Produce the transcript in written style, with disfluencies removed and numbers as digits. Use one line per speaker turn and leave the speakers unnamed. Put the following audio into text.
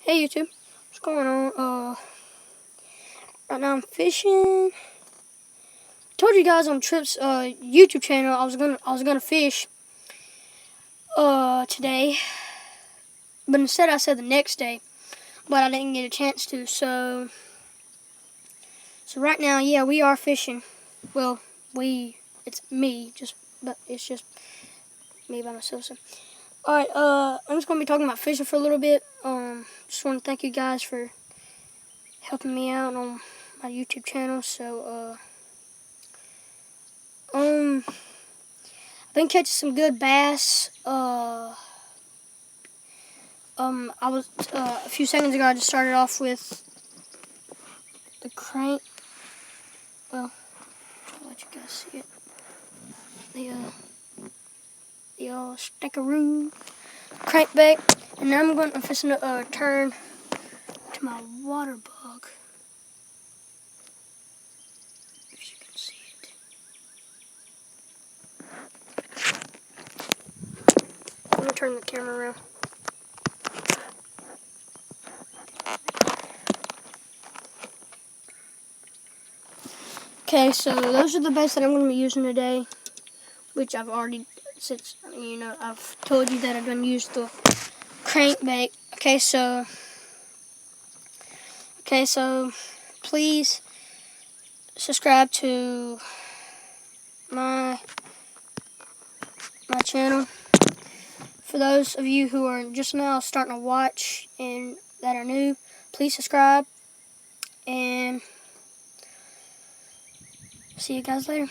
Hey YouTube, what's going on? Right now I'm fishing. I told you guys on Trip's YouTube channel I was gonna fish today, but instead I said the next day, but I didn't get a chance to. So right now, yeah, we are fishing. Well, it's me, but it's just me by myself. So, all right, I'm just gonna be talking about fishing for a little bit. Just want to thank you guys for helping me out on my YouTube channel. So, I've been catching some good bass. I was a few seconds ago. I just started off with the crank. Well, I'll let you guys see it. The Steckaroo crankbait, and now I'm fishing to turn to my water bug. If you can see it. I'm gonna turn the camera around. Okay, so those are the baits that I'm going to be using today, which I've already, since, I've told you that I've done used the crankbait. Okay, so please subscribe to my channel. For those of you who are just now starting to watch and that are new, please subscribe, and see you guys later.